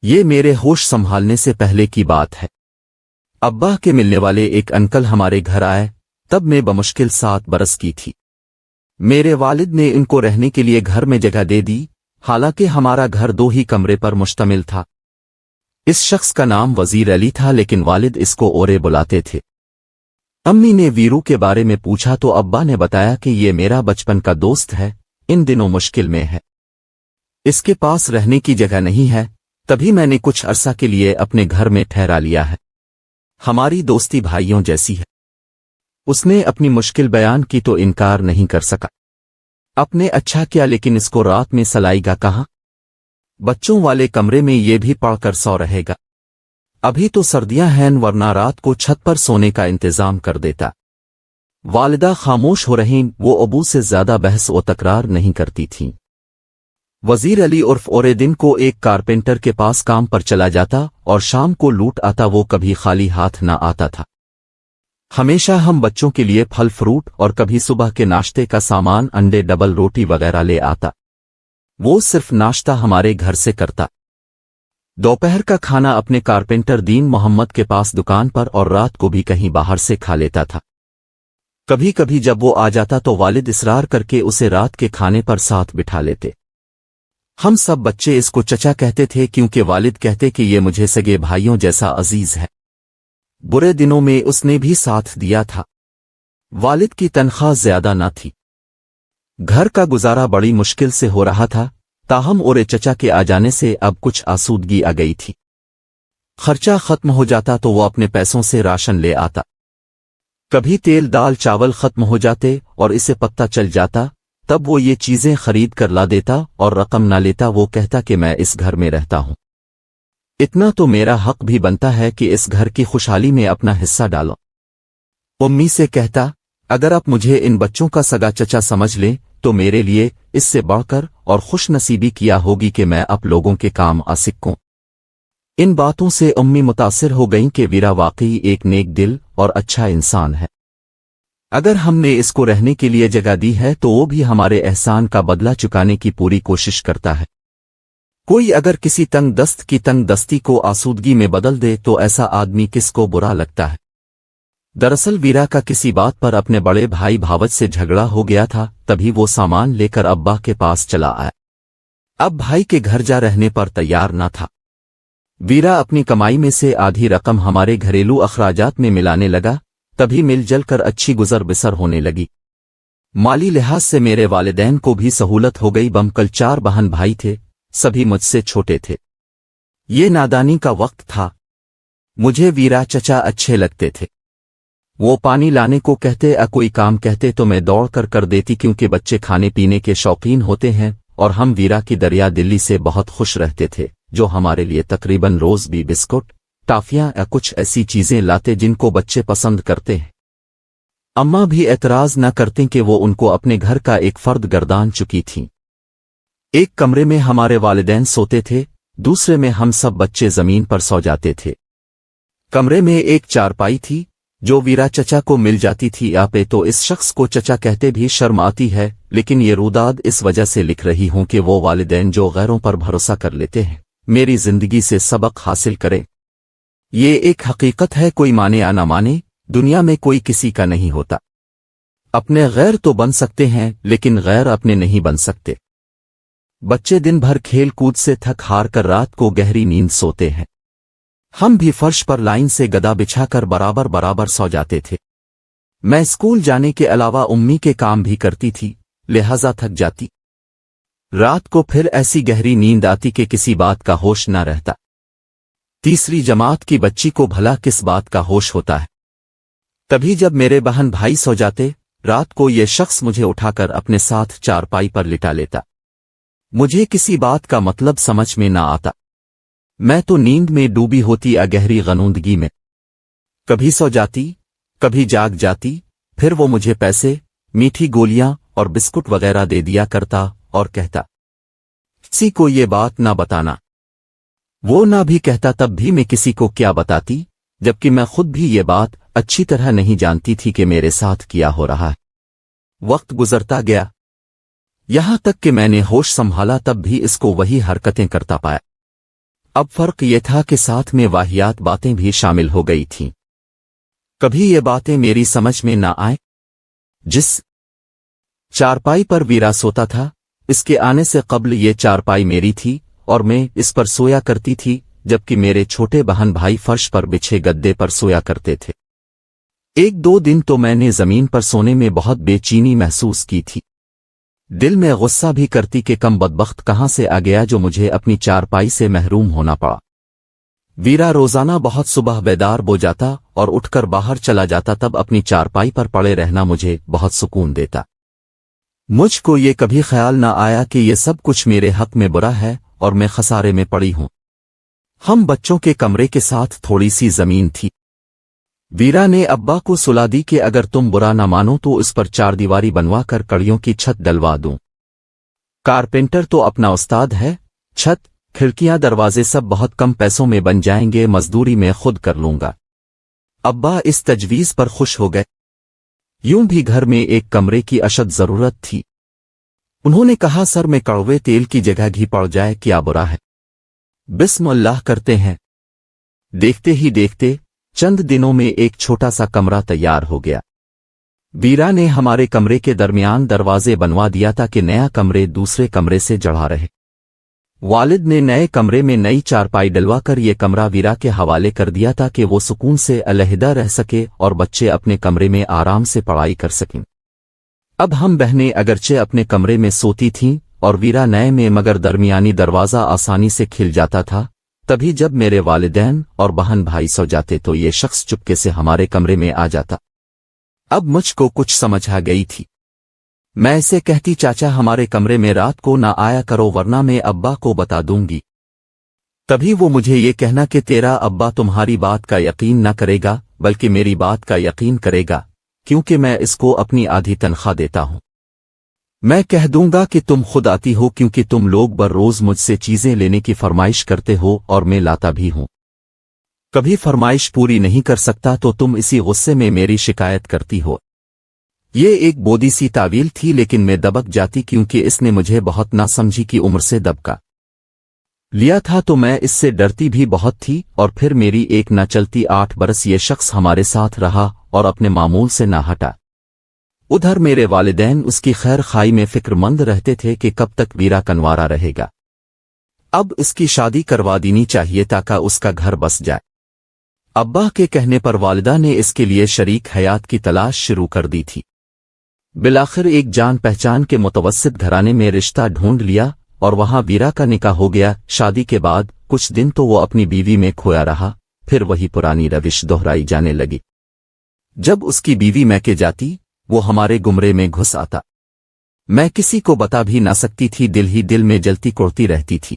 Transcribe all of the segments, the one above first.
یہ میرے ہوش سنبھالنے سے پہلے کی بات ہے۔ ابا کے ملنے والے ایک انکل ہمارے گھر آئے، تب میں بمشکل 7 برس کی تھی۔ میرے والد نے ان کو رہنے کے لیے گھر میں جگہ دے دی، حالانکہ ہمارا گھر 2 ہی کمرے پر مشتمل تھا۔ اس شخص کا نام وزیر علی تھا، لیکن والد اس کو اورے بلاتے تھے۔ امی نے ویرو کے بارے میں پوچھا تو ابا نے بتایا کہ یہ میرا بچپن کا دوست ہے، ان دنوں مشکل میں ہے، اس کے پاس رہنے کی جگہ نہیں ہے، تبھی میں نے کچھ عرصہ کے لیے اپنے گھر میں ٹھہرا لیا ہے۔ ہماری دوستی بھائیوں جیسی ہے۔ اس نے اپنی مشکل بیان کی تو انکار نہیں کر سکا۔ اپنے اچھا کیا، لیکن اس کو رات میں سلائے گا کہاں؟ بچوں والے کمرے میں یہ بھی پڑھ کر سو رہے گا۔ ابھی تو سردیاں ہیں، ورنہ رات کو چھت پر سونے کا انتظام کر دیتا۔ والدہ خاموش ہو رہیں، وہ ابو سے زیادہ بحث و تکرار نہیں کرتی تھیں۔ وزیر علی عرف اورے دن کو ایک کارپینٹر کے پاس کام پر چلا جاتا اور شام کو لوٹ آتا، وہ کبھی خالی ہاتھ نہ آتا تھا۔ ہمیشہ ہم بچوں کے لیے پھل فروٹ اور کبھی صبح کے ناشتے کا سامان، انڈے، ڈبل روٹی وغیرہ لے آتا۔ وہ صرف ناشتہ ہمارے گھر سے کرتا۔ دوپہر کا کھانا اپنے کارپینٹر دین محمد کے پاس دکان پر، اور رات کو بھی کہیں باہر سے کھا لیتا تھا۔ کبھی کبھی جب وہ آ جاتا تو والد اصرار کر کے اسے رات کے کھانے پر ساتھ بٹھا لیتے۔ ہم سب بچے اس کو چچا کہتے تھے، کیونکہ والد کہتے کہ یہ مجھے سگے بھائیوں جیسا عزیز ہے۔ برے دنوں میں اس نے بھی ساتھ دیا تھا۔ والد کی تنخواہ زیادہ نہ تھی، گھر کا گزارا بڑی مشکل سے ہو رہا تھا، تاہم اورے چچا کے آ جانے سے اب کچھ آسودگی آ گئی تھی۔ خرچہ ختم ہو جاتا تو وہ اپنے پیسوں سے راشن لے آتا۔ کبھی تیل دال چاول ختم ہو جاتے اور اسے پتہ چل جاتا، تب وہ یہ چیزیں خرید کر لا دیتا اور رقم نہ لیتا۔ وہ کہتا کہ میں اس گھر میں رہتا ہوں، اتنا تو میرا حق بھی بنتا ہے کہ اس گھر کی خوشحالی میں اپنا حصہ ڈالو۔ امی سے کہتا، اگر آپ مجھے ان بچوں کا سگا چچا سمجھ لیں تو میرے لیے اس سے بڑھ کر اور خوش نصیبی کیا ہوگی کہ میں آپ لوگوں کے کام آ سکوں۔ ان باتوں سے امی متاثر ہو گئیں کہ ویرا واقعی ایک نیک دل اور اچھا انسان ہے۔ اگر ہم نے اس کو رہنے کے لیے جگہ دی ہے تو وہ بھی ہمارے احسان کا بدلہ چکانے کی پوری کوشش کرتا ہے۔ کوئی اگر کسی تنگ دست کی تنگ دستی کو آسودگی میں بدل دے تو ایسا آدمی کس کو برا لگتا ہے؟ دراصل ویرا کا کسی بات پر اپنے بڑے بھائی بھاوت سے جھگڑا ہو گیا تھا، تبھی وہ سامان لے کر ابا کے پاس چلا آیا۔ اب بھائی کے گھر جا رہنے پر تیار نہ تھا۔ ویرا اپنی کمائی میں سے آدھی رقم ہمارے گھریلو اخراجات میں ملانے لگا، تبھی مل جل کر اچھی گزر بسر ہونے لگی۔ مالی لحاظ سے میرے والدین کو بھی سہولت ہو گئی۔ بمکل 4 بہن بھائی تھے، سبھی مجھ سے چھوٹے تھے۔ یہ نادانی کا وقت تھا۔ مجھے ویرا چچا اچھے لگتے تھے۔ وہ پانی لانے کو کہتے، کوئی کام کہتے تو میں دوڑ کر دیتی، کیونکہ بچے کھانے پینے کے شوقین ہوتے ہیں، اور ہم ویرا کی دریا دلی سے بہت خوش رہتے تھے، جو ہمارے لیے تقریباً روز بھی بسکٹ، ٹافیاں یا کچھ ایسی چیزیں لاتے جن کو بچے پسند کرتے ہیں۔ اماں بھی اعتراض نہ کرتے کہ وہ ان کو اپنے گھر کا ایک فرد گردان چکی تھیں۔ ایک کمرے میں ہمارے والدین سوتے تھے، دوسرے میں ہم سب بچے زمین پر سو جاتے تھے۔ کمرے میں ایک چارپائی تھی جو ویرا چچا کو مل جاتی تھی۔ پہ تو اس شخص کو چچا کہتے بھی شرم آتی ہے، لیکن یہ روداد اس وجہ سے لکھ رہی ہوں کہ وہ والدین جو غیروں پر بھروسہ کر لیتے ہیں، میری زندگی سے سبق حاصل کریں۔ یہ ایک حقیقت ہے، کوئی مانے یا نہ مانے، دنیا میں کوئی کسی کا نہیں ہوتا۔ اپنے غیر تو بن سکتے ہیں، لیکن غیر اپنے نہیں بن سکتے۔ بچے دن بھر کھیل کود سے تھک ہار کر رات کو گہری نیند سوتے ہیں، ہم بھی فرش پر لائن سے گدا بچھا کر برابر سو جاتے تھے۔ میں اسکول جانے کے علاوہ امی کے کام بھی کرتی تھی، لہذا تھک جاتی۔ رات کو پھر ایسی گہری نیند آتی کہ کسی بات کا ہوش نہ رہتا۔ تیسری جماعت کی بچی کو بھلا کس بات کا ہوش ہوتا ہے؟ تبھی جب میرے بہن بھائی سو جاتے، رات کو یہ شخص مجھے اٹھا کر اپنے ساتھ چارپائی پر لٹا لیتا۔ مجھے کسی بات کا مطلب سمجھ میں نہ آتا، میں تو نیند میں ڈوبی ہوتی گہری غنودگی میں۔ کبھی سو جاتی، کبھی جاگ جاتی، پھر وہ مجھے پیسے، میٹھی گولیاں اور بسکٹ وغیرہ دے دیا کرتا اور کہتا، کسی کو یہ بات نہ بتانا۔ وہ نہ بھی کہتا، تب بھی میں کسی کو کیا بتاتی، جبکہ میں خود بھی یہ بات اچھی طرح نہیں جانتی تھی کہ میرے ساتھ کیا ہو رہا ہے۔ وقت گزرتا گیا، یہاں تک کہ میں نے ہوش سنبھالا، تب بھی اس کو وہی حرکتیں کرتا پایا۔ अब फर्क ये था कि साथ में वाहियात बातें भी शामिल हो गई थीं। कभी ये बातें मेरी समझ में ना आए। जिस चारपाई पर वीरा सोता था, इसके आने से कब्ल ये चारपाई मेरी थी और मैं इस पर सोया करती थी, जबकि मेरे छोटे बहन भाई फर्श पर बिछे गद्दे पर सोया करते थे। एक दो दिन तो मैंने जमीन पर सोने में बहुत बेचैनी महसूस की थी। दिल में गुस्सा भी करती कि कम बदबख्त कहाँ से आ गया जो मुझे अपनी चारपाई से महरूम होना पड़ा। वीरा रोजाना बहुत सुबह बेदार हो जाता और उठकर बाहर चला जाता, तब अपनी चारपाई पर पड़े रहना मुझे बहुत सुकून देता। मुझको ये कभी ख्याल न आया कि ये सब कुछ मेरे हक में बुरा है और मैं खसारे में पड़ी हूं। हम बच्चों के कमरे के साथ थोड़ी सी जमीन थी। वीरा ने अब्बा को सुला दी कि अगर तुम बुरा न मानो तो इस पर चारदीवारी बनवा कर कड़ियों की छत डलवा दूं। कारपेंटर तो अपना उस्ताद है, छत खिड़कियां दरवाजे सब बहुत कम पैसों में बन जाएंगे, मजदूरी में खुद कर लूंगा। अब्बा इस तजवीज पर खुश हो गए। यूं भी घर में एक कमरे की अशद जरूरत थी। उन्होंने कहा, सर में कड़वे तेल की जगह घी पड़ जाए क्या बुरा है, बिस्मिल्लाह करते हैं। देखते ही देखते चंद दिनों में एक छोटा सा कमरा तैयार हो गया। वीरा ने हमारे कमरे के दरमियान दरवाजे बनवा दिया ताकि नया कमरे दूसरे कमरे से जड़ा रहे। वालिद ने नए कमरे में नई चारपाई डलवाकर ये कमरा वीरा के हवाले कर दिया ताकि वो सुकून से अलहदा रह सके और बच्चे अपने कमरे में आराम से पढ़ाई कर सकें। अब हम बहनें अगरचे अपने कमरे में सोती थीं और वीरा नए में, मगर दरमियानी दरवाज़ा आसानी से खिल जाता था। तभी जब मेरे वालिदैन और बहन भाई सो जाते तो ये शख्स चुपके से हमारे कमरे में आ जाता। अब मुझको कुछ समझ आ गई थी। मैं इसे कहती, चाचा हमारे कमरे में रात को ना आया करो वरना मैं अब्बा को बता दूंगी। तभी वो मुझे ये कहना कि तेरा अब्बा तुम्हारी बात का यकीन न करेगा बल्कि मेरी बात का यकीन करेगा, क्योंकि मैं इसको अपनी आधी तनख्वाह देता हूं। मैं कह दूंगा कि तुम खुद आती हो क्योंकि तुम लोग बर रोज मुझसे चीजें लेने की फरमाइश करते हो और मैं लाता भी हूं। कभी फरमाइश पूरी नहीं कर सकता तो तुम इसी गुस्से में मेरी शिकायत करती हो। ये एक बोदी सी तावील थी, लेकिन मैं दबक जाती क्योंकि इसने मुझे बहुत नासमझी की उम्र से दबका लिया था, तो मैं इससे डरती भी बहुत थी। और फिर मेरी एक न चलती 8 बरस ये शख्स हमारे साथ रहा और अपने मामूल से ना हटा। उधर मेरे वालिदैन उसकी खैर खाई में फिक्रमंद रहते थे कि कब तक वीरा कनवारा रहेगा। अब इसकी शादी करवा देनी चाहिए ताकि उसका घर बस जाए। अब्बा के कहने पर वालिदा ने इसके लिए शरीक हयात की तलाश शुरू कर दी थी। बिलाखिर एक जान पहचान के मुतवस्सित घराने में रिश्ता ढूंढ लिया और वहां वीरा का निकाह हो गया। शादी के बाद कुछ दिन तो वो अपनी बीवी में खोया रहा, फिर वही पुरानी रविश दोहराई जाने लगी। जब उसकी बीवी मैके जाती वो हमारे गुमरे में घुस आता। मैं किसी को बता भी ना सकती थी, दिल ही दिल में जलती कुड़ती रहती थी।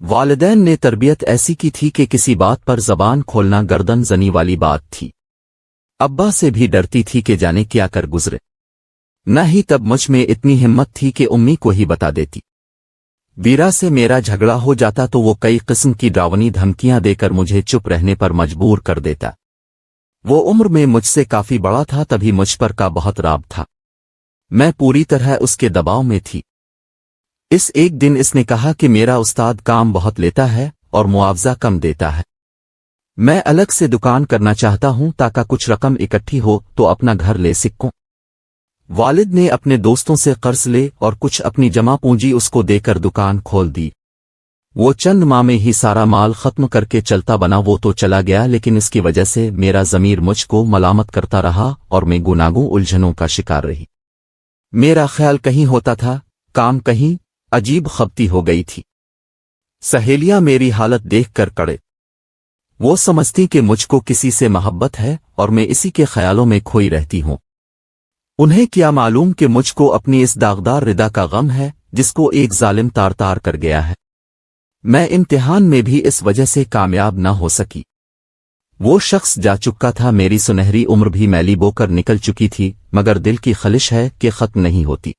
वालिदैन ने तरबियत ऐसी की थी कि किसी बात पर जबान खोलना गर्दन जनी वाली बात थी। अब्बा से भी डरती थी कि जाने क्या कर गुजरे। न ही तब मुझ में इतनी हिम्मत थी कि उम्मी को ही बता देती। वीरा से मेरा झगड़ा हो जाता तो वो कई किस्म की डरावनी धमकियां देकर मुझे चुप रहने पर मजबूर कर देता। वो उम्र में मुझसे काफी बड़ा था, तभी मुझ पर का बहुत राब था। मैं पूरी तरह उसके दबाव में थी। इस एक दिन इसने कहा कि मेरा उस्ताद काम बहुत लेता है और मुआवजा कम देता है। मैं अलग से दुकान करना चाहता हूं ताकि कुछ रकम इकट्ठी हो तो अपना घर ले सकूं। वालिद ने अपने दोस्तों से कर्ज ले और कुछ अपनी जमा पूंजी उसको देकर दुकान खोल दी। वो चंद माह में ही सारा माल खत्म करके चलता बना। वो तो चला गया, लेकिन इसकी वजह से मेरा ज़मीर मुझको मलामत करता रहा और मैं गुनाहों उलझनों का शिकार रही। मेरा ख्याल कहीं होता था, काम कहीं। अजीब खबती हो गई थी। सहेलियां मेरी हालत देखकर कड़े। वो समझती कि मुझको किसी से मोहब्बत है और मैं इसी के ख्यालों में खोई रहती हूं। उन्हें क्या मालूम कि मुझको अपनी इस दागदार रिदा का गम है जिसको एक जालिम तार तार कर गया है। मैं इम्तिहान में भी इस वजह से कामयाब न हो सकी। वो शख्स जा चुका था, मेरी सुनहरी उम्र भी मैली बोकर निकल चुकी थी, मगर दिल की खलिश है कि खत्म नहीं होती।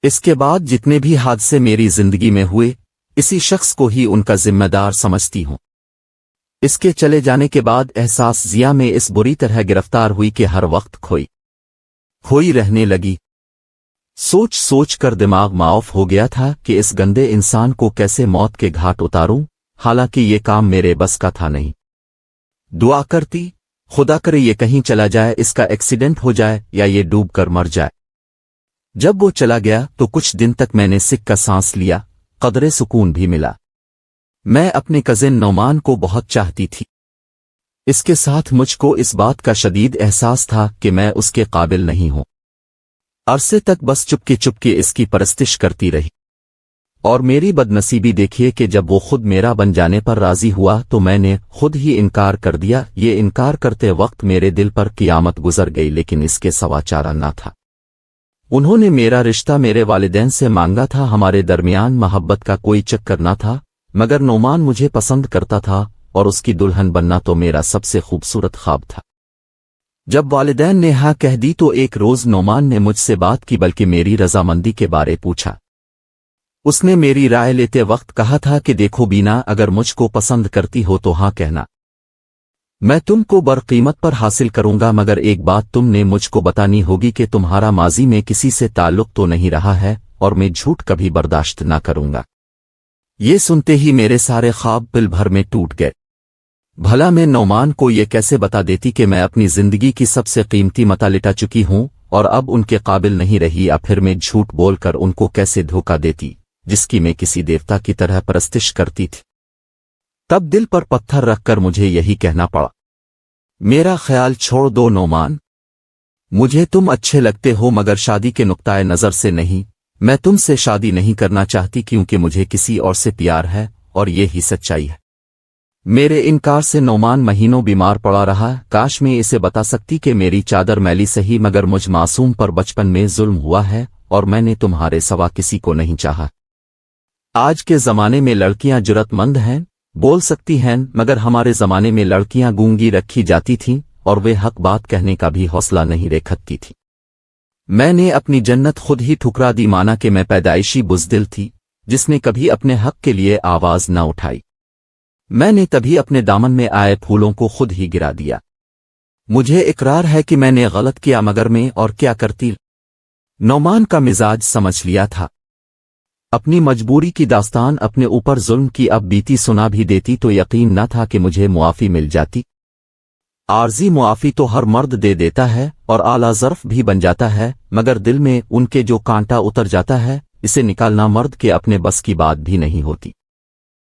इसके बाद जितने भी हादसे मेरी जिंदगी में हुए, इसी शख्स को ही उनका जिम्मेदार समझती हूं। इसके चले जाने के बाद एहसास जिया में इस बुरी तरह गिरफ्तार हुई कि हर वक्त खोई रहने लगी। सोच सोच कर दिमाग माऊफ हो गया था कि इस गंदे इंसान को कैसे मौत के घाट उतारूं, हालांकि ये काम मेरे बस का था नहीं। दुआ करती, खुदा करे ये कहीं चला जाए, इसका एक्सीडेंट हो जाए या ये डूब कर मर जाए। जब वो चला गया तो कुछ दिन तक मैंने सिक का सांस लिया, कदरे सुकून भी मिला। मैं अपने कजिन नौमान को बहुत चाहती थी। इसके साथ मुझको इस बात का शदीद एहसास था कि मैं उसके काबिल नहीं हूं। अरसे तक बस चुपके चुपके इसकी परस्तिश करती रही। और मेरी बदनसीबी देखिए कि जब वो खुद मेरा बन जाने पर राजी हुआ तो मैंने खुद ही इनकार कर दिया। ये इनकार करते वक्त मेरे दिल पर क़यामत गुजर गई, लेकिन इसके सवा चारा न था। उन्होंने मेरा रिश्ता मेरे वालिदैन से मांगा था, हमारे दरमियान मोहब्बत का कोई चक्कर न था, मगर नौमान मुझे पसंद करता था और उसकी दुल्हन बनना तो मेरा सबसे खूबसूरत ख्वाब था। जब वालिदैन ने हाँ कह दी तो एक रोज नौमान ने मुझसे बात की, बल्कि मेरी रजामंदी के बारे पूछा। उसने मेरी राय लेते वक्त कहा था कि देखो बीना, अगर मुझको पसंद करती हो तो हाँ कहना, मैं तुमको बरकीमत पर हासिल करूंगा, मगर एक बात तुमने मुझको बतानी होगी कि तुम्हारा माजी में किसी से ताल्लुक तो नहीं रहा है और मैं झूठ कभी बर्दाश्त ना करूंगा। ये सुनते ही मेरे सारे ख्वाब पल भर में टूट गए। भला मैं नौमान को ये कैसे बता देती कि मैं अपनी जिंदगी की सबसे कीमती मता लिटा चुकी हूं और अब उनके काबिल नहीं रही, या फिर मैं झूठ बोलकर उनको कैसे धोखा देती जिसकी मैं किसी देवता की तरह परस्तिश करती थी। तब दिल पर पत्थर रखकर मुझे यही कहना पड़ा, मेरा ख्याल छोड़ दो नौमान, मुझे तुम अच्छे लगते हो मगर शादी के नुक्ताए नज़र से नहीं। मैं तुमसे शादी नहीं करना चाहती क्योंकि मुझे किसी और से प्यार है और ये ही सच्चाई है। मेरे इनकार से नौमान महीनों बीमार पड़ा रहा। काश मैं इसे बता सकती कि मेरी चादर मैली सही, मगर मुझ मासूम पर बचपन में जुल्म हुआ है और मैंने तुम्हारे सिवा किसी को नहीं चाहा। आज के ज़माने में लड़कियां जुर्रतमंद हैं, बोल सकती हैं, मगर हमारे ज़माने में लड़कियां गूंगी रखी जाती थीं और वे हक बात कहने का भी हौसला नहीं रखती थी। मैंने अपनी जन्नत खुद ही ठुकरा दी, माना कि मैं पैदाइशी बुज़दिल थी जिसने कभी अपने हक के लिए आवाज़ न उठाई। मैंने तभी अपने दामन में आए फूलों को खुद ही गिरा दिया। मुझे इकरार है कि मैंने गलत किया, मगर मैं और क्या करती। नौमान का मिजाज समझ लिया था। अपनी मजबूरी की दास्तान अपने ऊपर जुल्म की अब बीती सुना भी देती तो यकीन न था कि मुझे मुआफ़ी मिल जाती। आर्जी मुआफ़ी तो हर मर्द दे देता है और आला ज़र्फ भी बन जाता है, मगर दिल में उनके जो कांटा उतर जाता है इसे निकालना मर्द के अपने बस की बात भी नहीं होती।